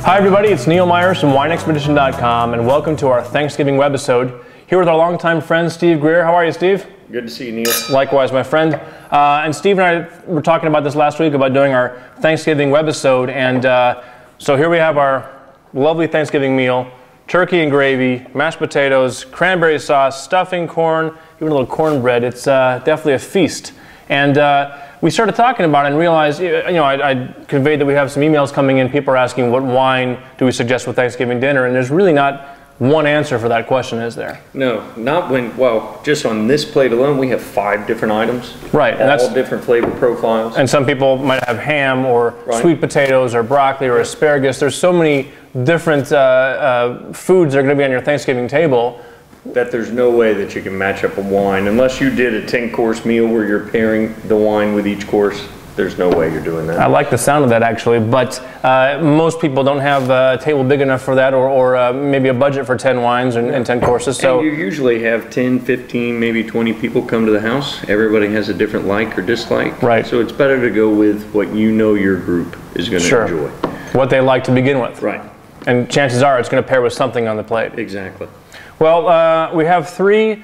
Hi everybody, it's Neil Myers from WineExpedition.com and welcome to our Thanksgiving webisode. Here with our longtime friend Steve Greer. How are you, Steve? Good to see you, Neil. Likewise, my friend. And Steve and I were talking about this last week about doing our Thanksgiving webisode, and so here we have our lovely Thanksgiving meal: turkey and gravy, mashed potatoes, cranberry sauce, stuffing, corn, even a little cornbread. It's definitely a feast. And we started talking about it and realized, I conveyed that we have some emails coming in. People are asking, what wine do we suggest with Thanksgiving dinner? And there's really not one answer for that question, is there? No, not when, well, just on this plate alone, we have 5 different items. Right. And all different flavor profiles. And some people might have ham or sweet potatoes or broccoli or asparagus. There's so many different foods that are going to be on your Thanksgiving table that there's no way that you can match up a wine. Unless you did a 10-course meal where you're pairing the wine with each course, there's no way you're doing that. I like the sound of that, actually, but most people don't have a table big enough for that, or maybe a budget for 10 wines and 10 courses. So and you usually have 10, 15, maybe 20 people come to the house. Everybody has a different like or dislike. Right. So it's better to go with what you know your group is going to enjoy. What they like to begin with. Right. And chances are it's going to pair with something on the plate. Exactly. Well, we have 3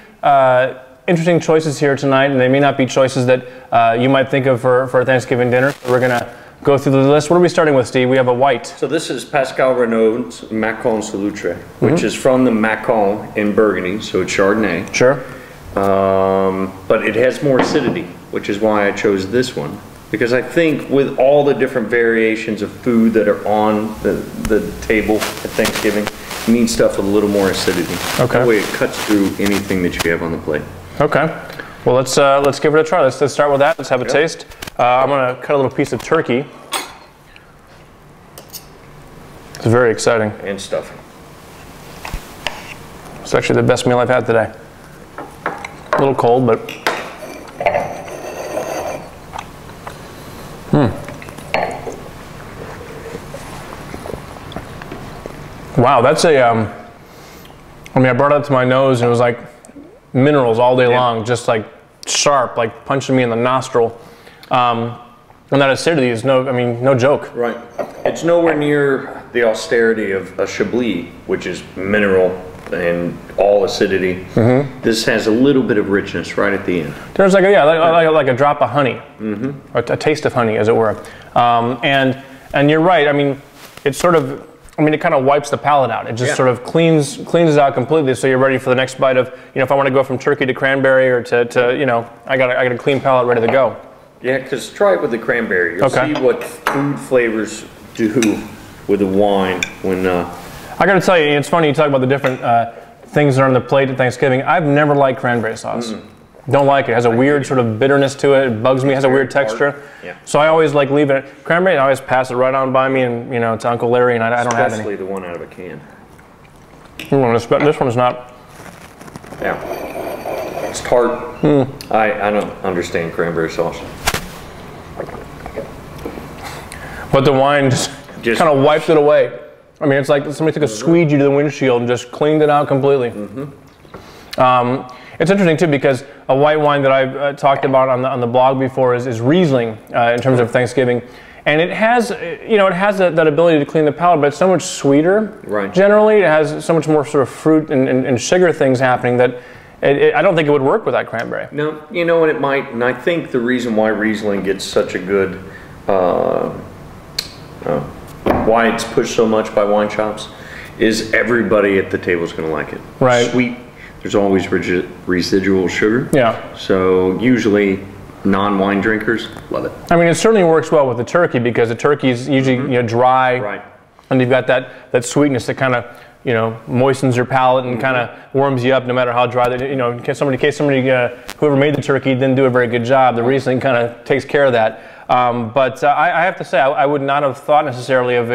interesting choices here tonight, and they may not be choices that you might think of for a Thanksgiving dinner. So we're going to go through the list. What are we starting with, Steve? We have a white. So this is Pascal Renaud's Macon Salutre, which is from the Macon in Burgundy, so it's Chardonnay. Sure. But it has more acidity, which is why I chose this one. Because I think with all the different variations of food that are on the table at Thanksgiving, you need stuff with a little more acidity. Okay. That way it cuts through anything that you have on the plate. Okay. Well, let's give it a try. Let's start with that. Let's have a taste. I'm going to cut a little piece of turkey. It's very exciting. And stuffing. It's actually the best meal I've had today. A little cold, but wow, that's a, I mean, I brought it up to my nose and it was like minerals all day long, just like sharp, like punching me in the nostril. And that acidity is no joke. Right. It's nowhere near the austerity of a Chablis, which is mineral and all acidity. This has a little bit of richness right at the end. There's like a drop of honey, a taste of honey, as it were. And you're right. I mean, it's sort of, it kind of wipes the palate out. It just sort of cleans it out completely, so you're ready for the next bite of, if I want to go from turkey to cranberry or to I got a clean palate ready to go. Yeah, because try it with the cranberry. You'll see what food flavors do with the wine when. I got to tell you, it's funny you talk about the different things that are on the plate at Thanksgiving. I've never liked cranberry sauce. Don't like it. It has a weird sort of bitterness to it. It bugs me. It has a weird texture. Yeah. So I always like leaving it. Cranberry, I always pass it right on by me, and to Uncle Larry, and I don't have any. Especially the one out of a can. This one is not. Yeah. It's tart. I don't understand cranberry sauce. But the wine just kind of wiped it away. I mean, it's like somebody took a squeegee to the windshield and just cleaned it out completely. It's interesting too, because a white wine that I've talked about on the blog before is Riesling in terms of Thanksgiving, and it has that ability to clean the palate, but it's so much sweeter. Right. Generally, it has so much more sort of fruit and sugar things happening that I don't think it would work with that cranberry. No, and it might, and I think the reason why Riesling gets such a good, why it's pushed so much by wine shops, is everybody at the table is going to like it. Right. Sweet. There's always residual sugar. Yeah. So usually non-wine drinkers love it. I mean, it certainly works well with the turkey, because the turkey is usually dry. Right. And you've got that sweetness that kind of moistens your palate and kind of warms you up, no matter how dry that. In case somebody whoever made the turkey didn't do a very good job, the Riesling kind of takes care of that. But I have to say, I would not have thought necessarily of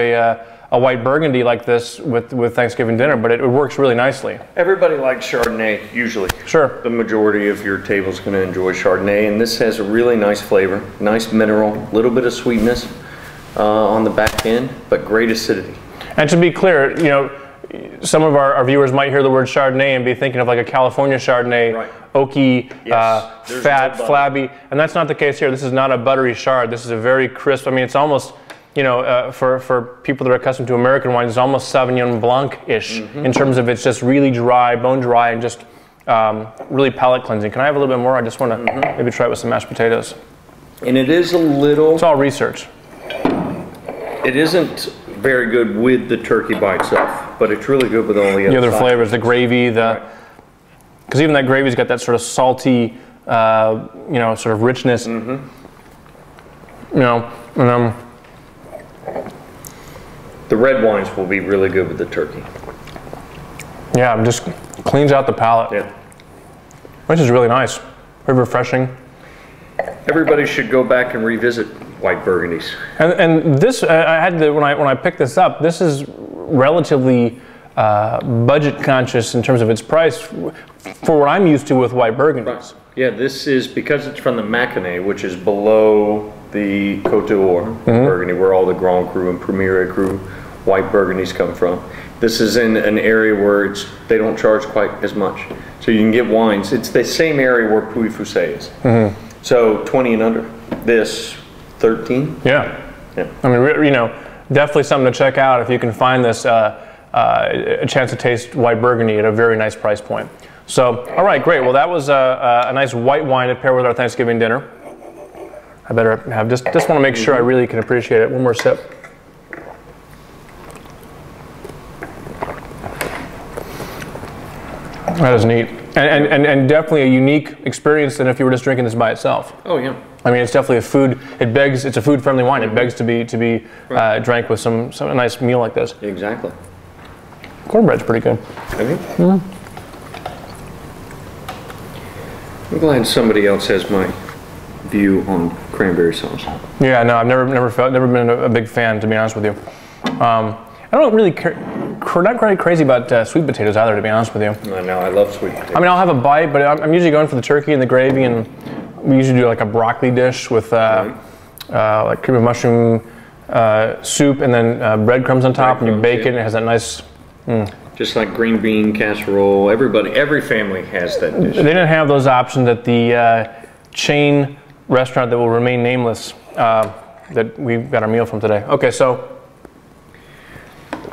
a white Burgundy like this with Thanksgiving dinner, but it works really nicely. Everybody likes Chardonnay, usually. Sure. The majority of your table is going to enjoy Chardonnay, and this has a really nice flavor, nice mineral, a little bit of sweetness on the back end, but great acidity. And to be clear, some of our viewers might hear the word Chardonnay and be thinking of like a California Chardonnay, oaky, fat, flabby, and that's not the case here. This is not a buttery Chard. This is a very crisp, it's almost, you know, for people that are accustomed to American wines, it's almost Sauvignon Blanc-ish in terms of it's just really dry, bone dry, and just really palate cleansing. Can I have a little bit more? I just want to maybe try it with some mashed potatoes. And it is a little... It's all research. It isn't very good with the turkey by itself, but it's really good with all the other flavors, the gravy, because even that gravy's got that sort of salty, you know, sort of richness. You know, and the red wines will be really good with the turkey. Yeah, it just cleans out the palate. Yeah. Which is really nice. Very refreshing. Everybody should go back and revisit White Burgundies. And this, I had to, when I picked this up, this is relatively budget conscious in terms of its price for what I'm used to with White Burgundies. Right. Yeah, this is, because it's from the Macanais, which is below the Côte d'Or, Burgundy, where all the Grand Cru and Premier Cru White Burgundies come from. This is in an area where they don't charge quite as much. So you can get wines. It's the same area where Puy-Foussay is. So 20 and under. This, 13. Yeah. I mean, you know, definitely something to check out if you can find this, a chance to taste White Burgundy at a very nice price point. So, all right, great. Well, that was a nice white wine to pair with our Thanksgiving dinner. I better have just want to make sure I really can appreciate it. One more sip. That is neat, and definitely a unique experience than if you were just drinking this by itself. Oh yeah. I mean, it's definitely a food. It's a food-friendly wine. It begs to be drank with some a nice meal like this. Exactly. Cornbread's pretty good. I'm glad somebody else has my view on cranberry sauce. Yeah, no, I've never been a big fan, to be honest with you. I don't really not quite crazy about sweet potatoes either, to be honest with you. No, I love sweet potatoes. I mean, I'll have a bite, but I'm usually going for the turkey and the gravy, and we usually do like a broccoli dish with like cream of mushroom soup, and then breadcrumbs on top, and you bake it, and it has that nice. Just like green bean casserole. Every family has that dish. They didn't have those options at the chain restaurant that will remain nameless that we got our meal from today. Okay, so.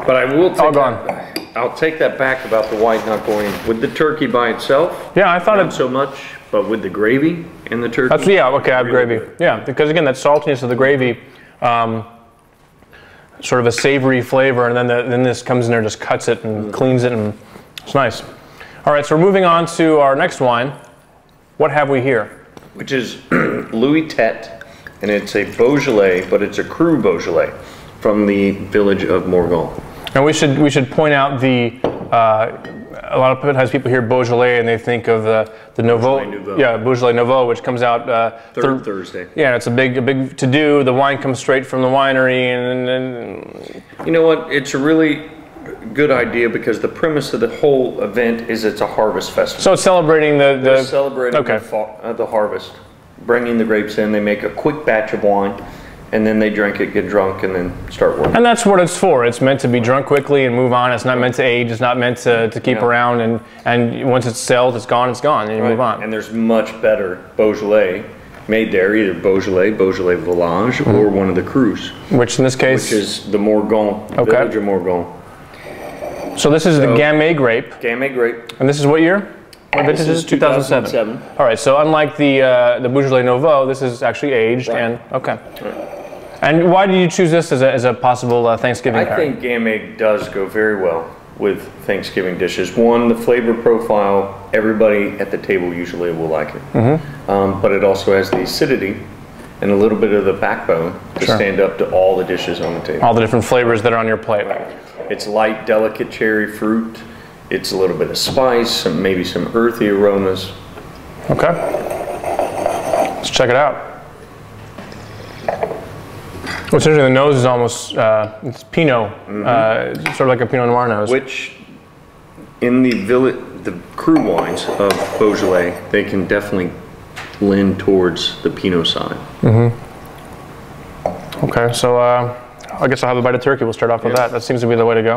But I will take all gone. I'll take that back about the white not going with the turkey by itself. Yeah, I thought not so much, but with the gravy and the turkey. That's, yeah, okay, I have really gravy. Good. Yeah, because again, that saltiness of the gravy, sort of a savory flavor, and then this comes in there, just cuts it and cleans it, and it's nice. All right, so we're moving on to our next wine. What have we here? Which is Louis Tête, and it's a Beaujolais, but it's a Cru Beaujolais from the village of Morgon. And we should point out a lot of times people hear Beaujolais and they think of the Nouveau. Yeah, Beaujolais Nouveau, which comes out third Thursday. Yeah, it's a big to do. The wine comes straight from the winery, and you know what? It's a really good idea because the premise of the whole event is it's a harvest festival. So it's celebrating They're celebrating the harvest, bringing the grapes in. They make a quick batch of wine, and then they drink it, get drunk, and then start working. And that's what it's for. It's meant to be drunk quickly and move on. It's not meant to age. It's not meant to keep around. And once it's sold, it's gone, and you move on. And there's much better Beaujolais made there, either Beaujolais Village, or one of the Crus. Which in this case? Which is the Morgon, village of Morgon. So this is the Gamay grape. Gamay grape. And this is what year? This is 2007. All right, so unlike the Beaujolais Nouveau, this is actually aged and okay. Right. And why did you choose this as a possible Thanksgiving pairing? I think Gamay does go very well with Thanksgiving dishes. One, the flavor profile, everybody at the table usually will like it. But it also has the acidity and a little bit of the backbone to stand up to all the dishes on the table. All the different flavors that are on your plate. Right. It's light, delicate cherry fruit. It's a little bit of spice, maybe some earthy aromas. Okay. Let's check it out. What's interesting, the nose is almost, it's Pinot, sort of like a Pinot Noir nose. Which, in the Cru wines of Beaujolais, they can definitely lend towards the Pinot side. Okay, so I guess I'll have a bite of turkey. We'll start off with that. That seems to be the way to go.